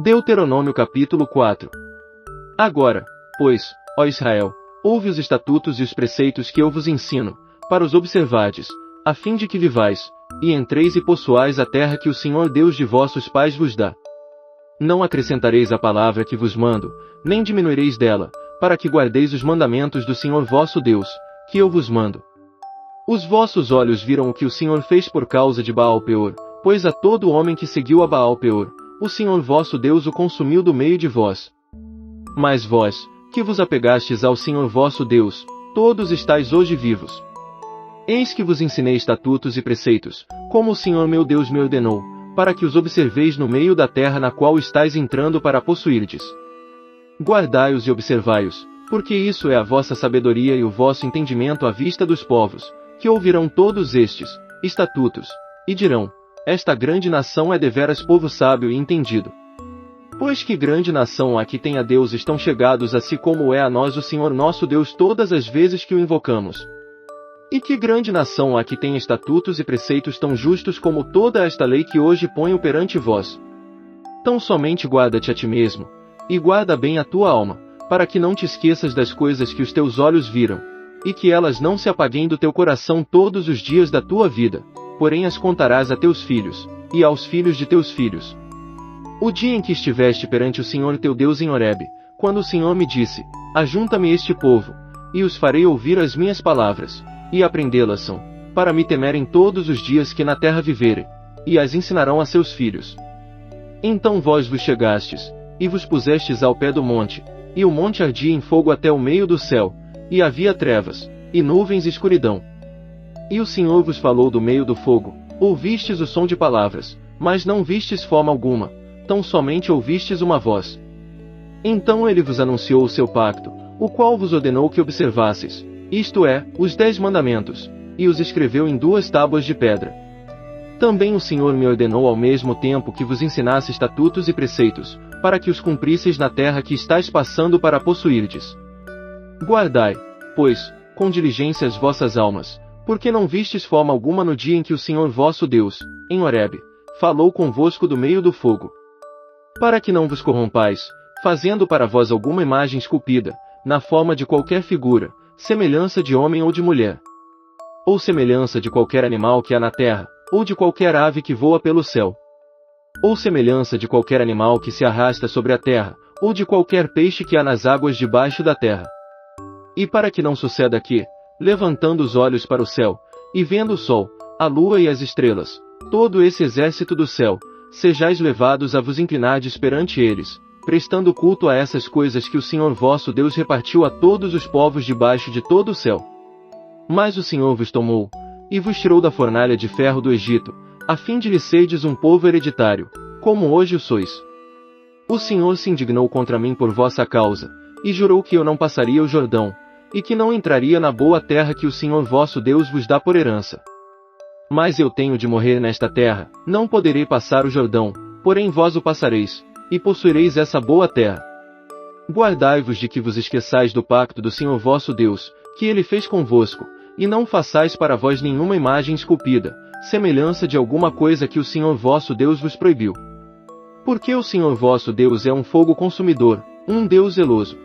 Deuteronômio capítulo 4. Agora, pois, ó Israel, ouve os estatutos e os preceitos que eu vos ensino, para os observardes, a fim de que vivais, e entreis e possuais a terra que o Senhor Deus de vossos pais vos dá. Não acrescentareis a palavra que vos mando, nem diminuireis dela, para que guardeis os mandamentos do Senhor vosso Deus, que eu vos mando. Os vossos olhos viram o que o Senhor fez por causa de Baal-Peor, pois a todo homem que seguiu a Baal-Peor, o Senhor vosso Deus o consumiu do meio de vós. Mas vós, que vos apegastes ao Senhor vosso Deus, todos estáis hoje vivos. Eis que vos ensinei estatutos e preceitos, como o Senhor meu Deus me ordenou, para que os observeis no meio da terra na qual estáis entrando para possuirdes. Guardai-os e observai-os, porque isso é a vossa sabedoria e o vosso entendimento à vista dos povos, que ouvirão todos estes estatutos, e dirão: esta grande nação é deveras povo sábio e entendido. Pois que grande nação há que tem a deuses tão chegados a si como é a nós o Senhor nosso Deus todas as vezes que o invocamos. E que grande nação há que tem estatutos e preceitos tão justos como toda esta lei que hoje ponho perante vós. Tão somente guarda-te a ti mesmo, e guarda bem a tua alma, para que não te esqueças das coisas que os teus olhos viram, e que elas não se apaguem do teu coração todos os dias da tua vida, porém as contarás a teus filhos, e aos filhos de teus filhos. O dia em que estiveste perante o Senhor teu Deus em Horebe, quando o Senhor me disse: ajunta-me este povo, e os farei ouvir as minhas palavras, e aprendê-las são, para me temerem todos os dias que na terra viverem, e as ensinarão a seus filhos. Então vós vos chegastes, e vos pusestes ao pé do monte, e o monte ardia em fogo até o meio do céu, e havia trevas, e nuvens e escuridão. E o Senhor vos falou do meio do fogo, ouvistes o som de palavras, mas não vistes forma alguma, tão somente ouvistes uma voz. Então ele vos anunciou o seu pacto, o qual vos ordenou que observasseis, isto é, os 10 mandamentos, e os escreveu em 2 tábuas de pedra. Também o Senhor me ordenou ao mesmo tempo que vos ensinasse estatutos e preceitos, para que os cumprisseis na terra que estáis passando para possuirdes. Guardai, pois, com diligência as vossas almas, porque não vistes forma alguma no dia em que o Senhor vosso Deus, em Horebe, falou convosco do meio do fogo. Para que não vos corrompais, fazendo para vós alguma imagem esculpida, na forma de qualquer figura, semelhança de homem ou de mulher, ou semelhança de qualquer animal que há na terra, ou de qualquer ave que voa pelo céu, ou semelhança de qualquer animal que se arrasta sobre a terra, ou de qualquer peixe que há nas águas debaixo da terra. E para que não suceda que, levantando os olhos para o céu, e vendo o sol, a lua e as estrelas, todo esse exército do céu, sejais levados a vos inclinardes perante eles, prestando culto a essas coisas que o Senhor vosso Deus repartiu a todos os povos debaixo de todo o céu. Mas o Senhor vos tomou, e vos tirou da fornalha de ferro do Egito, a fim de lhe serdes um povo hereditário, como hoje o sois. O Senhor se indignou contra mim por vossa causa, e jurou que eu não passaria o Jordão, e que não entraria na boa terra que o Senhor vosso Deus vos dá por herança. Mas eu tenho de morrer nesta terra, não poderei passar o Jordão, porém vós o passareis, e possuireis essa boa terra. Guardai-vos de que vos esqueçais do pacto do Senhor vosso Deus, que ele fez convosco, e não façais para vós nenhuma imagem esculpida, semelhança de alguma coisa que o Senhor vosso Deus vos proibiu. Porque o Senhor vosso Deus é um fogo consumidor, um Deus zeloso.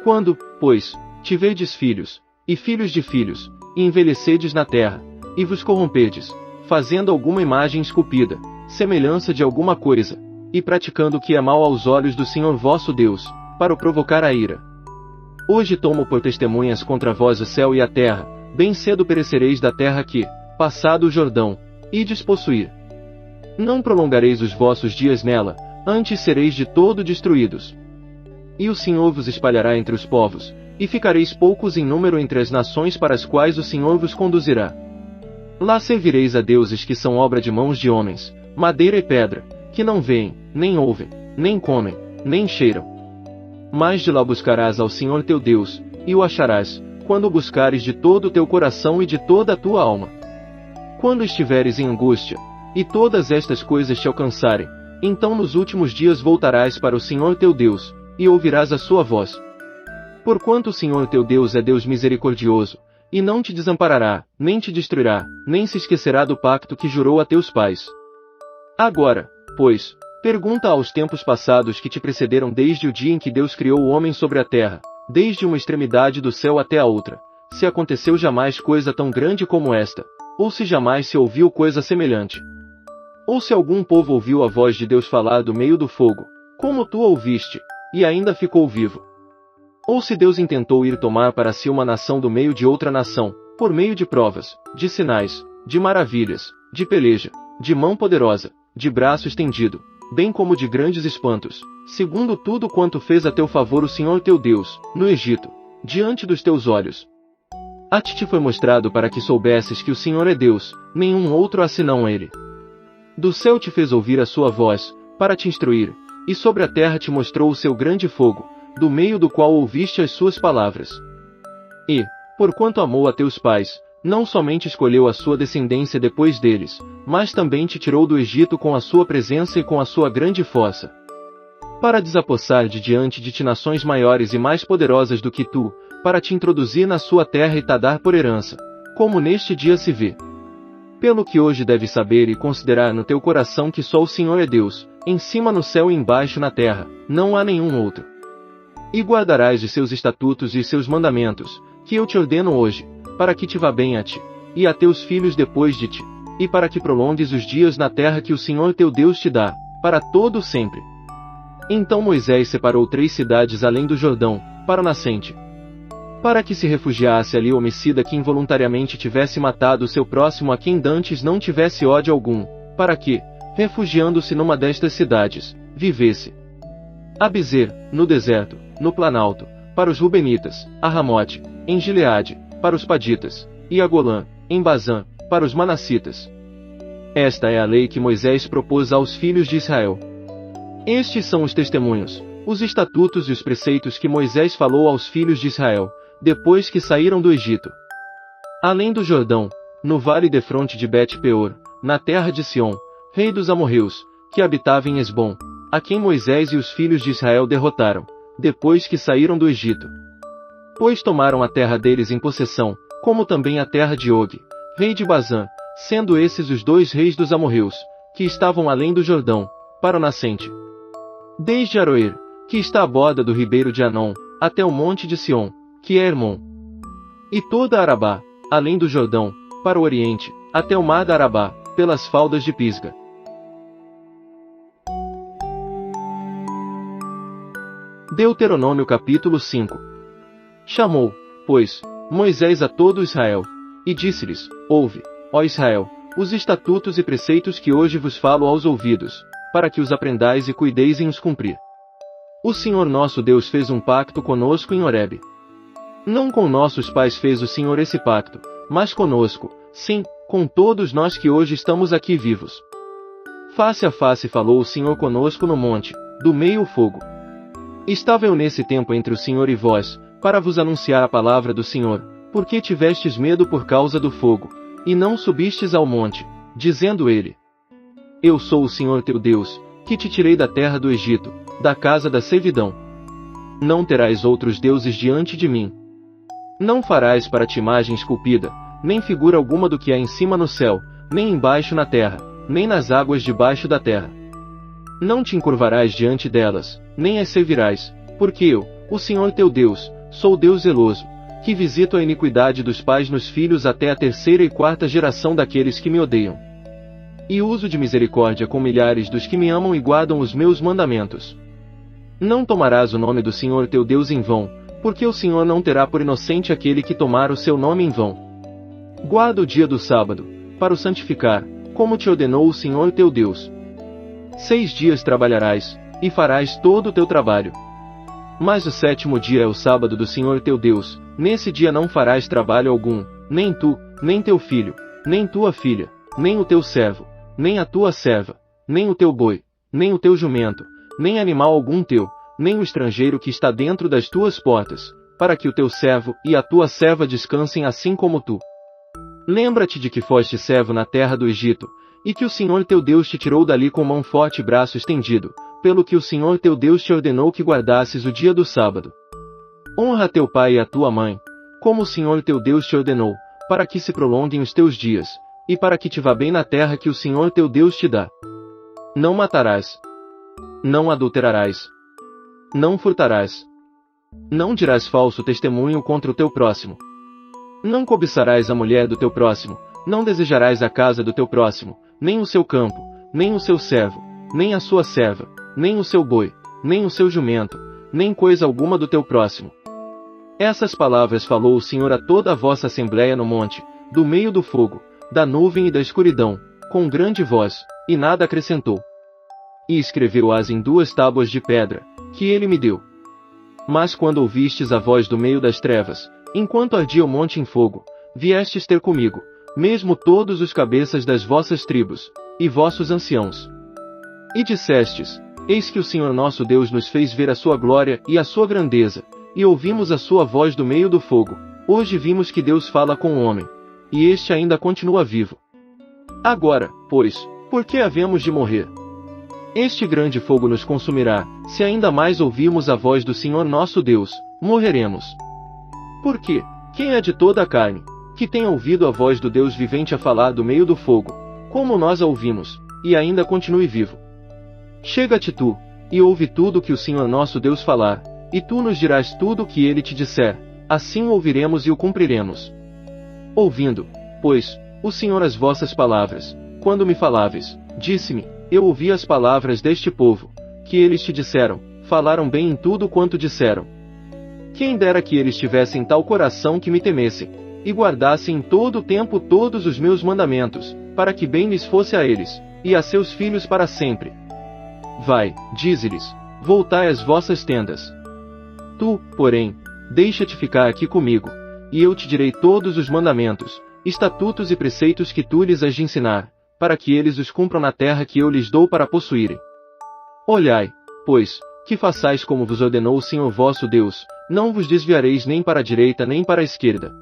Quando, pois, tiverdes filhos, e filhos de filhos, e envelhecedes na terra, e vos corromperdes, fazendo alguma imagem esculpida, semelhança de alguma coisa, e praticando o que é mal aos olhos do Senhor vosso Deus, para o provocar a ira. Hoje tomo por testemunhas contra vós o céu e a terra, bem cedo perecereis da terra que, passado o Jordão, ides possuir. Não prolongareis os vossos dias nela, antes sereis de todo destruídos. E o Senhor vos espalhará entre os povos, e ficareis poucos em número entre as nações para as quais o Senhor vos conduzirá. Lá servireis a deuses que são obra de mãos de homens, madeira e pedra, que não veem, nem ouvem, nem comem, nem cheiram. Mas de lá buscarás ao Senhor teu Deus, e o acharás, quando o buscares de todo o teu coração e de toda a tua alma. Quando estiveres em angústia, e todas estas coisas te alcançarem, então nos últimos dias voltarás para o Senhor teu Deus, e ouvirás a sua voz. Porquanto o Senhor teu Deus é Deus misericordioso, e não te desamparará, nem te destruirá, nem se esquecerá do pacto que jurou a teus pais. Agora, pois, Pergunta aos tempos passados que te precederam desde o dia em que Deus criou o homem sobre a terra, desde uma extremidade do céu até a outra, se aconteceu jamais coisa tão grande como esta, ou se jamais se ouviu coisa semelhante. Ou se algum povo ouviu a voz de Deus falar do meio do fogo, como tu ouviste, e ainda ficou vivo. Ou se Deus intentou ir tomar para si uma nação do meio de outra nação, por meio de provas, de sinais, de maravilhas, de peleja, de mão poderosa, de braço estendido, bem como de grandes espantos, segundo tudo quanto fez a teu favor o Senhor teu Deus, no Egito, diante dos teus olhos. A ti te foi mostrado para que soubesses que o Senhor é Deus, nenhum outro há senão Ele. Do céu te fez ouvir a sua voz, para te instruir, e sobre a terra te mostrou o seu grande fogo, do meio do qual ouviste as suas palavras. E, porquanto amou a teus pais, não somente escolheu a sua descendência depois deles, mas também te tirou do Egito com a sua presença e com a sua grande força, para desapossar de diante de ti nações maiores e mais poderosas do que tu, para te introduzir na sua terra e te dar por herança, como neste dia se vê. Pelo que hoje deves saber e considerar no teu coração que só o Senhor é Deus, em cima no céu e embaixo na terra, não há nenhum outro. E guardarás os seus estatutos e os seus mandamentos, que eu te ordeno hoje, para que te vá bem a ti, e a teus filhos depois de ti, e para que prolongues os dias na terra que o Senhor teu Deus te dá, para todo sempre. Então Moisés separou 3 cidades além do Jordão, para o nascente, para que se refugiasse ali o homicida que involuntariamente tivesse matado o seu próximo a quem dantes não tivesse ódio algum, para que, refugiando-se numa destas cidades, vivesse. A Bezer, no deserto, no planalto, para os Rubenitas, a Ramote, em Gileade, para os Paditas, e a Golã, em Bazã, para os Manassitas. Esta é a lei que Moisés propôs aos filhos de Israel. Estes são os testemunhos, os estatutos e os preceitos que Moisés falou aos filhos de Israel, depois que saíram do Egito. Além do Jordão, no vale defronte de Bet-peor, na terra de Sião, rei dos amorreus, que habitava em Esbom, a quem Moisés e os filhos de Israel derrotaram, depois que saíram do Egito. Pois tomaram a terra deles em possessão, como também a terra de Og, rei de Bazã, sendo esses os 2 reis dos amorreus, que estavam além do Jordão, para o nascente. Desde Aroer, que está à borda do ribeiro de Anom, até o monte de Sion, que é Hermon. E toda Arabá, além do Jordão, para o oriente, até o mar da Arabá, pelas faldas de Pisga. Deuteronômio capítulo 5. Chamou, pois, Moisés a todo Israel, e disse-lhes: Ouve, ó Israel, os estatutos e preceitos que hoje vos falo aos ouvidos, para que os aprendais e cuideis em os cumprir. O Senhor nosso Deus fez um pacto conosco em Horebe. Não com nossos pais fez o Senhor esse pacto, mas conosco, sim, com todos nós que hoje estamos aqui vivos. Face a face falou o Senhor conosco no monte, do meio o fogo. Estava eu nesse tempo entre o Senhor e vós, para vos anunciar a palavra do Senhor, porque tivestes medo por causa do fogo, e não subistes ao monte, dizendo ele: Eu sou o Senhor teu Deus, que te tirei da terra do Egito, da casa da servidão. Não terás outros deuses diante de mim. Não farás para ti imagem esculpida, nem figura alguma do que há em cima no céu, nem embaixo na terra, nem nas águas debaixo da terra. Não te encurvarás diante delas, nem as servirás, porque eu, o Senhor teu Deus, sou Deus zeloso, que visito a iniquidade dos pais nos filhos até a 3ª e 4ª geração daqueles que me odeiam. E uso de misericórdia com milhares dos que me amam e guardam os meus mandamentos. Não tomarás o nome do Senhor teu Deus em vão, porque o Senhor não terá por inocente aquele que tomar o seu nome em vão. Guarda o dia do sábado, para o santificar, como te ordenou o Senhor teu Deus. 6 dias trabalharás, e farás todo o teu trabalho. Mas o 7º dia é o sábado do Senhor teu Deus, nesse dia não farás trabalho algum, nem tu, nem teu filho, nem tua filha, nem o teu servo, nem a tua serva, nem o teu boi, nem o teu jumento, nem animal algum teu, nem o estrangeiro que está dentro das tuas portas, para que o teu servo e a tua serva descansem assim como tu. Lembra-te de que foste servo na terra do Egito, e que o Senhor teu Deus te tirou dali com mão forte e braço estendido, pelo que o Senhor teu Deus te ordenou que guardasses o dia do sábado. Honra teu pai e a tua mãe, como o Senhor teu Deus te ordenou, para que se prolonguem os teus dias, e para que te vá bem na terra que o Senhor teu Deus te dá. Não matarás. Não adulterarás. Não furtarás. Não dirás falso testemunho contra o teu próximo. Não cobiçarás a mulher do teu próximo, não desejarás a casa do teu próximo, nem o seu campo, nem o seu servo, nem a sua serva, nem o seu boi, nem o seu jumento, nem coisa alguma do teu próximo. Essas palavras falou o Senhor a toda a vossa assembléia no monte, do meio do fogo, da nuvem e da escuridão, com grande voz, e nada acrescentou. E escreveu-as em 2 tábuas de pedra, que ele me deu. Mas quando ouvistes a voz do meio das trevas, enquanto ardia o monte em fogo, viestes ter comigo, mesmo todos os cabeças das vossas tribos, e vossos anciãos. E dissestes, eis que o Senhor nosso Deus nos fez ver a sua glória e a sua grandeza, e ouvimos a sua voz do meio do fogo. Hoje vimos que Deus fala com o homem, e este ainda continua vivo. Agora, pois, por que havemos de morrer? Este grande fogo nos consumirá, se ainda mais ouvirmos a voz do Senhor nosso Deus, morreremos. Porque, quem é de toda a carne, que tenha ouvido a voz do Deus vivente a falar do meio do fogo, como nós a ouvimos, e ainda continue vivo? Chega-te tu, e ouve tudo que o Senhor nosso Deus falar, e tu nos dirás tudo o que ele te disser, assim o ouviremos e o cumpriremos. Ouvindo, pois, o Senhor as vossas palavras, quando me faláveis, disse-me, eu ouvi as palavras deste povo, que eles te disseram, falaram bem em tudo quanto disseram. Quem dera que eles tivessem tal coração que me temessem, e guardassem em todo o tempo todos os meus mandamentos, para que bem lhes fosse a eles, e a seus filhos para sempre. Vai, dize-lhes, voltai às vossas tendas. Tu, porém, deixa-te ficar aqui comigo, e eu te direi todos os mandamentos, estatutos e preceitos que tu lhes has de ensinar, para que eles os cumpram na terra que eu lhes dou para possuírem. Olhai, pois, que façais como vos ordenou o Senhor vosso Deus, não vos desviareis nem para a direita nem para a esquerda.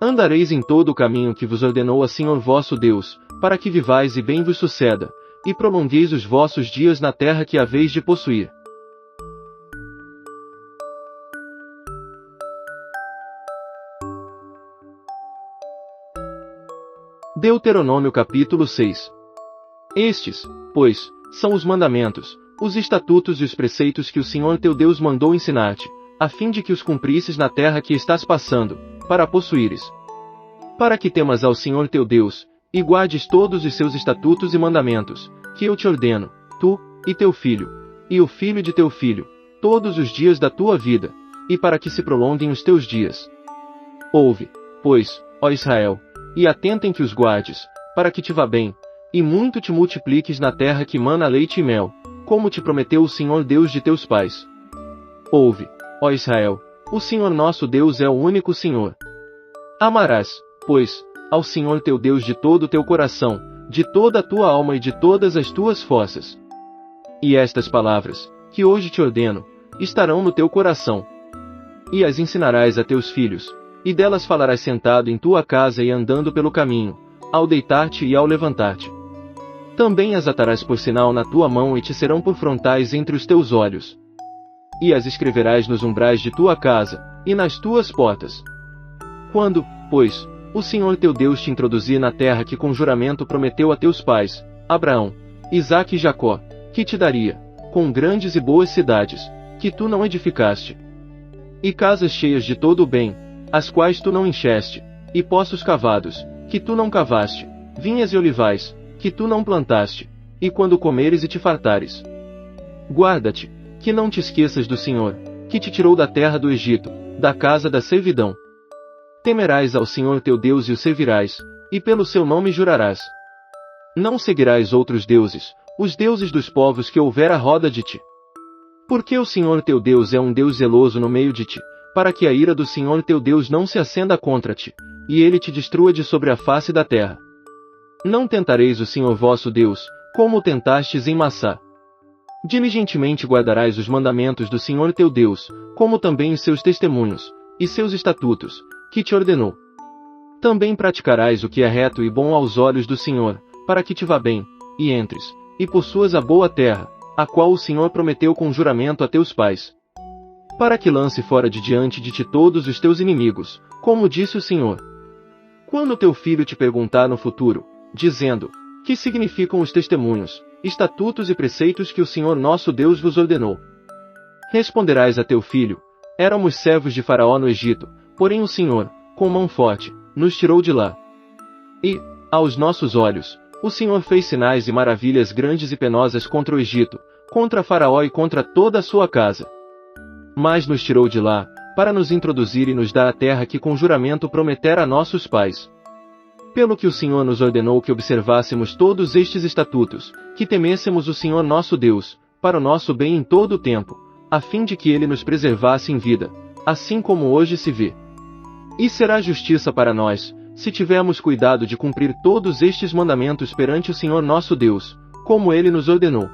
Andareis em todo o caminho que vos ordenou o Senhor vosso Deus, para que vivais e bem vos suceda, e prolongueis os vossos dias na terra que haveis de possuir. Deuteronômio capítulo 6. Estes, pois, são os mandamentos, os estatutos e os preceitos que o Senhor teu Deus mandou ensinar-te, a fim de que os cumprisses na terra que estás passando, para a possuíres. Para que temas ao Senhor teu Deus, e guardes todos os seus estatutos e mandamentos, que eu te ordeno, tu, e teu filho, e o filho de teu filho, todos os dias da tua vida, e para que se prolonguem os teus dias. Ouve, pois, ó Israel, e atenta em que os guardes, para que te vá bem, e muito te multipliques na terra que mana leite e mel, como te prometeu o Senhor Deus de teus pais. Ouve, ó Israel, o Senhor nosso Deus é o único Senhor. Amarás, pois, ao Senhor teu Deus de todo o teu coração, de toda a tua alma e de todas as tuas forças. E estas palavras, que hoje te ordeno, estarão no teu coração. E as ensinarás a teus filhos, e delas falarás sentado em tua casa e andando pelo caminho, ao deitar-te e ao levantar-te. Também as atarás por sinal na tua mão e te serão por frontais entre os teus olhos. E as escreverás nos umbrais de tua casa, e nas tuas portas. Quando, pois, o Senhor teu Deus te introduzir na terra que com juramento prometeu a teus pais, Abraão, Isaque e Jacó, que te daria, com grandes e boas cidades, que tu não edificaste, e casas cheias de todo o bem, as quais tu não encheste, e poços cavados, que tu não cavaste, vinhas e olivais, que tu não plantaste, e quando comeres e te fartares. Guarda-te, que não te esqueças do Senhor, que te tirou da terra do Egito, da casa da servidão. Temerás ao Senhor teu Deus e o servirás, e pelo seu nome jurarás. Não seguirás outros deuses, os deuses dos povos que houver à roda de ti. Porque o Senhor teu Deus é um Deus zeloso no meio de ti, para que a ira do Senhor teu Deus não se acenda contra ti, e ele te destrua de sobre a face da terra. Não tentareis o Senhor vosso Deus, como o tentastes em Massá. Diligentemente guardarás os mandamentos do Senhor teu Deus, como também os seus testemunhos, e seus estatutos, que te ordenou. Também praticarás o que é reto e bom aos olhos do Senhor, para que te vá bem, e entres, e possuas a boa terra, a qual o Senhor prometeu com juramento a teus pais. Para que lance fora de diante de ti todos os teus inimigos, como disse o Senhor. Quando teu filho te perguntar no futuro, dizendo, que significam os testemunhos, estatutos e preceitos que o Senhor nosso Deus vos ordenou. Responderás a teu filho: éramos servos de Faraó no Egito, porém o Senhor, com mão forte, nos tirou de lá. E, aos nossos olhos, o Senhor fez sinais e maravilhas grandes e penosas contra o Egito, contra Faraó e contra toda a sua casa. Mas nos tirou de lá, para nos introduzir e nos dar a terra que com juramento prometera a nossos pais. Pelo que o Senhor nos ordenou que observássemos todos estes estatutos, que temêssemos o Senhor nosso Deus, para o nosso bem em todo o tempo, a fim de que Ele nos preservasse em vida, assim como hoje se vê. E será justiça para nós, se tivermos cuidado de cumprir todos estes mandamentos perante o Senhor nosso Deus, como Ele nos ordenou.